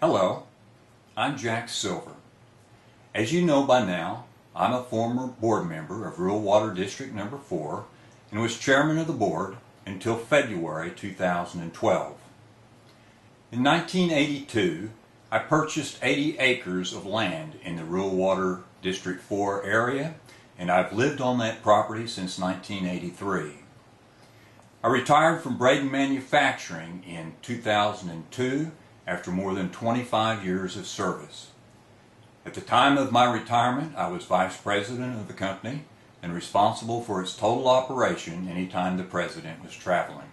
Hello, I'm Jack Silver. As you know by now, I'm a former board member of Rural Water District Number 4 and was chairman of the board until February 2012. In 1982, I purchased 80 acres of land in the Rural Water District 4 area, and I've lived on that property since 1983. I retired from Braden Manufacturing in 2002 after more than 25 years of service. At the time of my retirement, I was vice president of the company and responsible for its total operation anytime the president was traveling.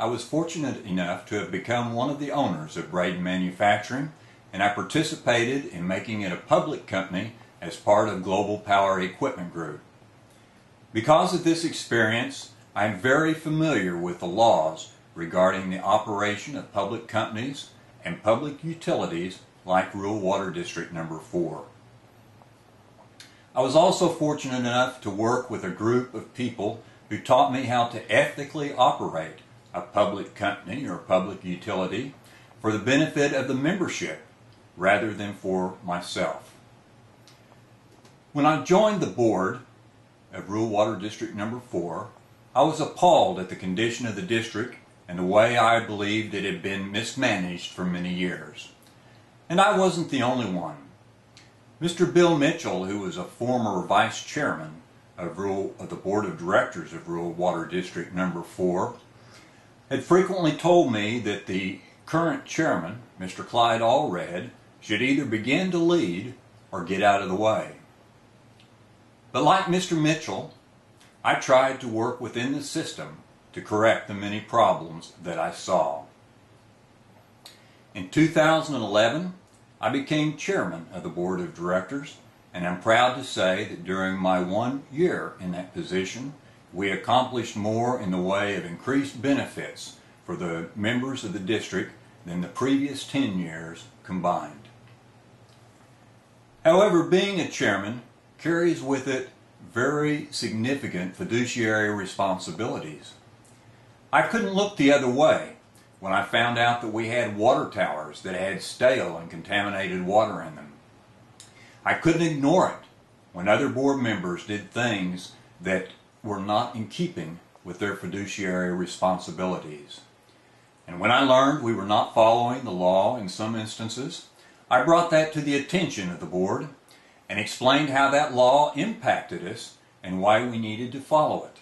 I was fortunate enough to have become one of the owners of Braden Manufacturing, and I participated in making it a public company as part of Global Power Equipment Group. Because of this experience, I am very familiar with the laws regarding the operation of public companies and public utilities like Rural Water District Number 4. I was also fortunate enough to work with a group of people who taught me how to ethically operate a public company or public utility for the benefit of the membership rather than for myself. When I joined the board of Rural Water District Number 4, I was appalled at the condition of the district and the way I believed it had been mismanaged for many years. And I wasn't the only one. Mr. Bill Mitchell, who was a former vice chairman of the board of directors of Rural Water District Number 4, had frequently told me that the current chairman, Mr. Clyde Allred, should either begin to lead or get out of the way. But like Mr. Mitchell, I tried to work within the system to correct the many problems that I saw. In 2011, I became chairman of the board of directors, and I'm proud to say that during my 1 year in that position, we accomplished more in the way of increased benefits for the members of the district than the previous 10 years combined. However, being a chairman carries with it very significant fiduciary responsibilities. I couldn't look the other way when I found out that we had water towers that had stale and contaminated water in them. I couldn't ignore it when other board members did things that were not in keeping with their fiduciary responsibilities. And when I learned we were not following the law in some instances, I brought that to the attention of the board and explained how that law impacted us and why we needed to follow it.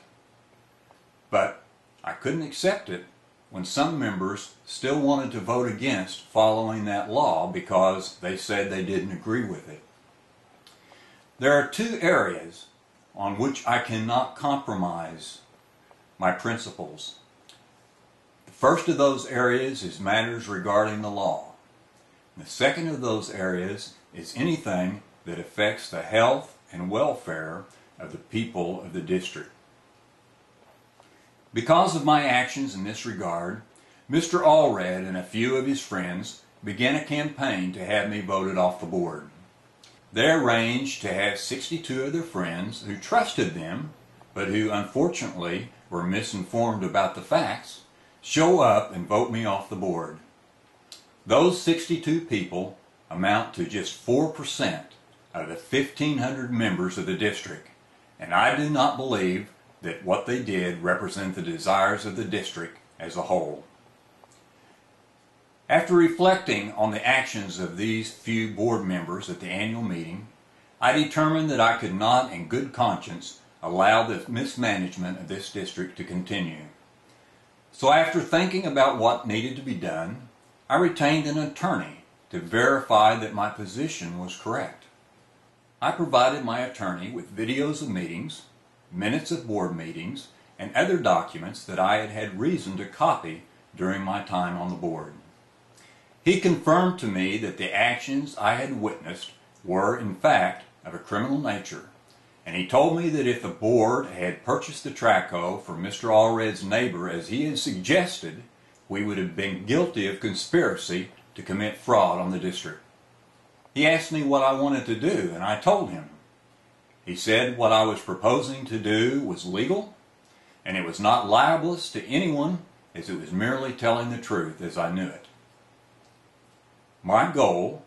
But I couldn't accept it when some members still wanted to vote against following that law because they said they didn't agree with it. There are two areas on which I cannot compromise my principles. The first of those areas is matters regarding the law. The second of those areas is anything that affects the health and welfare of the people of the district. Because of my actions in this regard, Mr. Allred and a few of his friends began a campaign to have me voted off the board. They arranged to have 62 of their friends who trusted them, but who unfortunately were misinformed about the facts, show up and vote me off the board. Those 62 people amount to just 4% of the 1,500 members of the district, and I do not believe that what they did represent the desires of the district as a whole. After reflecting on the actions of these few board members at the annual meeting, I determined that I could not in good conscience allow the mismanagement of this district to continue. So after thinking about what needed to be done, I retained an attorney to verify that my position was correct. I provided my attorney with videos of meetings, minutes of board meetings, and other documents that I had had reason to copy during my time on the board. He confirmed to me that the actions I had witnessed were, in fact, of a criminal nature, and he told me that if the board had purchased the traco from Mr. Allred's neighbor as he had suggested, we would have been guilty of conspiracy to commit fraud on the district. He asked me what I wanted to do, and I told him. He said what I was proposing to do was legal, and it was not libelous to anyone, as it was merely telling the truth as I knew it. My goal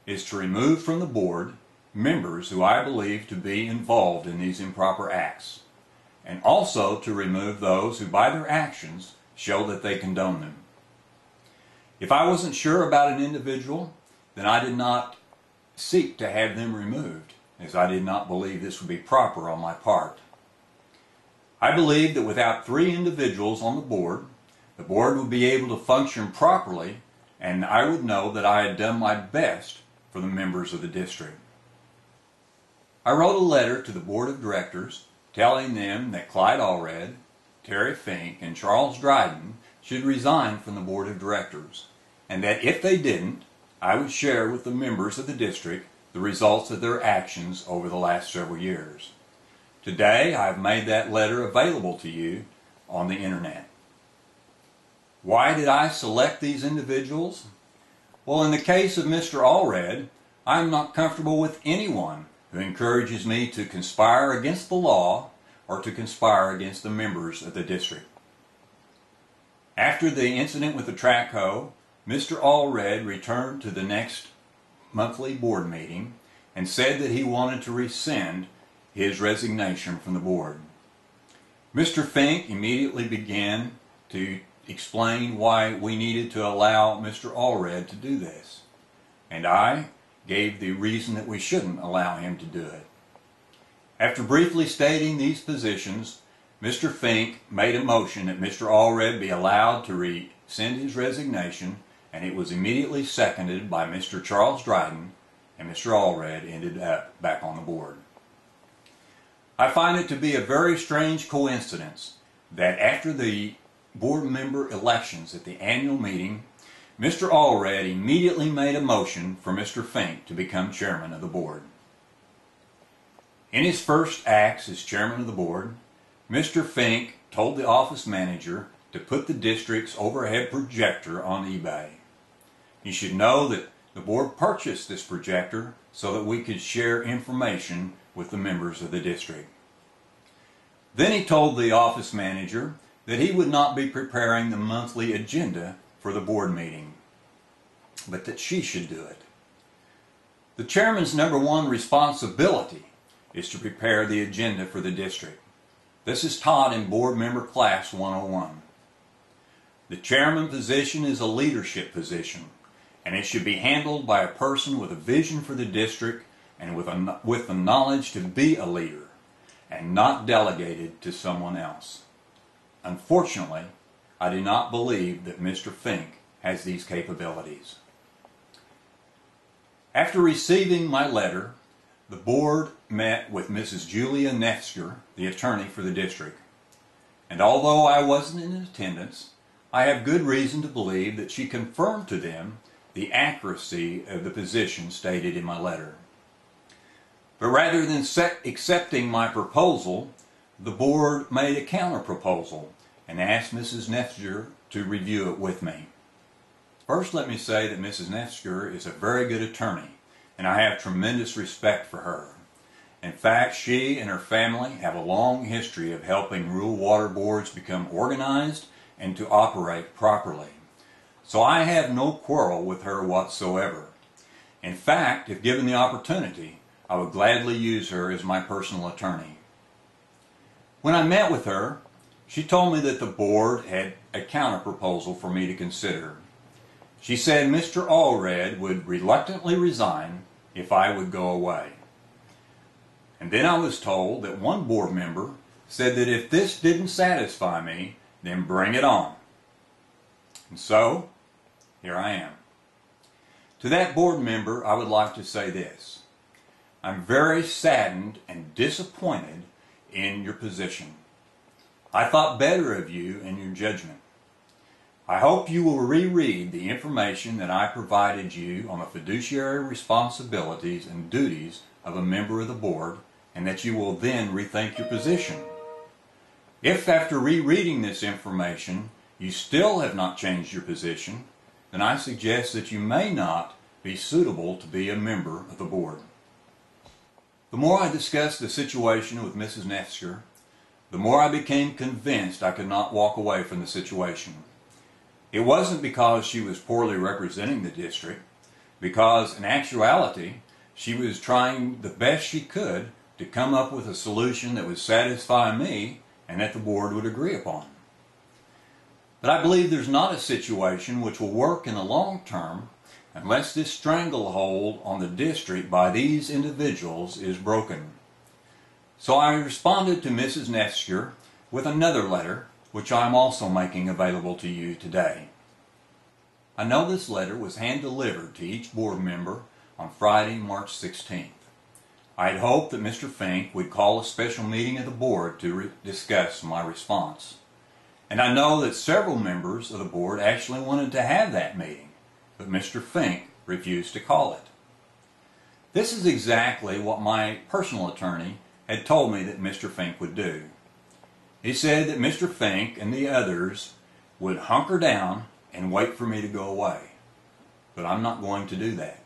is to remove from the board members who I believe to be involved in these improper acts, and also to remove those who by their actions show that they condone them. If I wasn't sure about an individual, then I did not seek to have them removed, as I did not believe this would be proper on my part. I believe that without 3 individuals on the board would be able to function properly, and I would know that I had done my best for the members of the district. I wrote a letter to the board of directors telling them that Clyde Allred, Terry Fink, and Charles Dryden should resign from the board of directors, and that if they didn't, I would share with the members of the district the results of their actions over the last several years. Today, I have made that letter available to you on the internet. Why did I select these individuals? Well, in the case of Mr. Allred, I am not comfortable with anyone who encourages me to conspire against the law or to conspire against the members of the district. After the incident with the track hoe, Mr. Allred returned to the next monthly board meeting and said that he wanted to rescind his resignation from the board. Mr. Fink immediately began to explain why we needed to allow Mr. Allred to do this, and I gave the reason that we shouldn't allow him to do it. After briefly stating these positions, Mr. Fink made a motion that Mr. Allred be allowed to rescind his resignation, and it was immediately seconded by Mr. Charles Dryden, and Mr. Allred ended up back on the board. I find it to be a very strange coincidence that after the board member elections at the annual meeting, Mr. Allred immediately made a motion for Mr. Fink to become chairman of the board. In his first acts as chairman of the board, Mr. Fink told the office manager to put the district's overhead projector on eBay. You should know that the board purchased this projector so that we could share information with the members of the district. Then he told the office manager that he would not be preparing the monthly agenda for the board meeting, but that she should do it. The chairman's #1 responsibility is to prepare the agenda for the district. This is taught in Board Member Class 101. The chairman position is a leadership position, and it should be handled by a person with a vision for the district and with the knowledge to be a leader, and not delegated to someone else. Unfortunately, I do not believe that Mr. Fink has these capabilities. After receiving my letter, the board met with Mrs. Julia Nefsker, the attorney for the district, and although I wasn't in attendance, I have good reason to believe that she confirmed to them the accuracy of the position stated in my letter. But rather than accepting my proposal, the board made a counter-proposal and asked Mrs. Nefsker to review it with me. First, let me say that Mrs. Nefsker is a very good attorney, and I have tremendous respect for her. In fact, she and her family have a long history of helping rural water boards become organized and to operate properly. So I have no quarrel with her whatsoever. In fact, if given the opportunity, I would gladly use her as my personal attorney. When I met with her, she told me that the board had a counter-proposal for me to consider. She said Mr. Allred would reluctantly resign if I would go away. And then I was told that one board member said that if this didn't satisfy me, then bring it on. And so, here I am. To that board member, I would like to say this. I'm very saddened and disappointed in your position. I thought better of you and your judgment. I hope you will reread the information that I provided you on the fiduciary responsibilities and duties of a member of the board, and that you will then rethink your position. If after rereading this information you still have not changed your position, then I suggest that you may not be suitable to be a member of the board. The more I discussed the situation with Mrs. Nefsker, the more I became convinced I could not walk away from the situation. It wasn't because she was poorly representing the district, because in actuality, she was trying the best she could to come up with a solution that would satisfy me and that the board would agree upon. But I believe there's not a situation which will work in the long term unless this stranglehold on the district by these individuals is broken. So I responded to Mrs. Nester with another letter, which I am also making available to you today. I know this letter was hand-delivered to each board member on Friday, March 16th. I had hoped that Mr. Fink would call a special meeting of the board to discuss my response. And I know that several members of the board actually wanted to have that meeting, but Mr. Fink refused to call it. This is exactly what my personal attorney had told me that Mr. Fink would do. He said that Mr. Fink and the others would hunker down and wait for me to go away. But I'm not going to do that.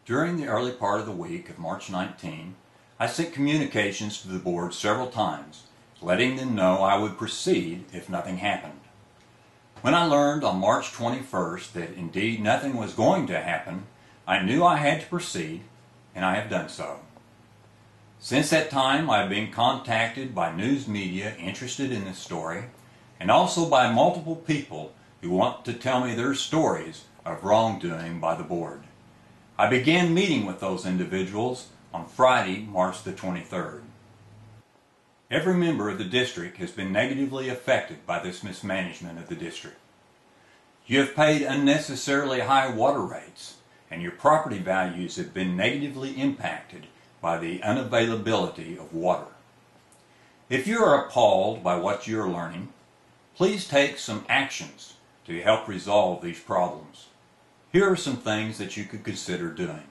During the early part of the week of March 19, I sent communications to the board several times, letting them know I would proceed if nothing happened. When I learned on March 21st that indeed nothing was going to happen, I knew I had to proceed, and I have done so. Since that time, I have been contacted by news media interested in this story, and also by multiple people who want to tell me their stories of wrongdoing by the board. I began meeting with those individuals on Friday, March the 23rd. Every member of the district has been negatively affected by this mismanagement of the district. You have paid unnecessarily high water rates, and your property values have been negatively impacted by the unavailability of water. If you are appalled by what you are learning, please take some actions to help resolve these problems. Here are some things that you could consider doing.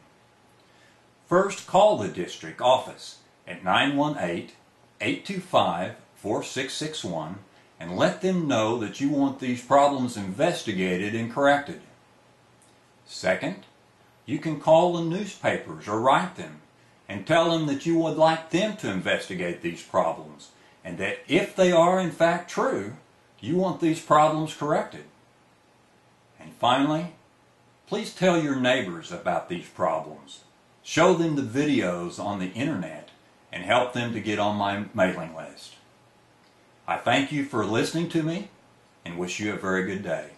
First, call the district office at 918-825-4661 and let them know that you want these problems investigated and corrected. Second, you can call the newspapers or write them and tell them that you would like them to investigate these problems and that if they are in fact true, you want these problems corrected. And finally, please tell your neighbors about these problems. Show them the videos on the internet and help them to get on my mailing list. I thank you for listening to me and wish you a very good day.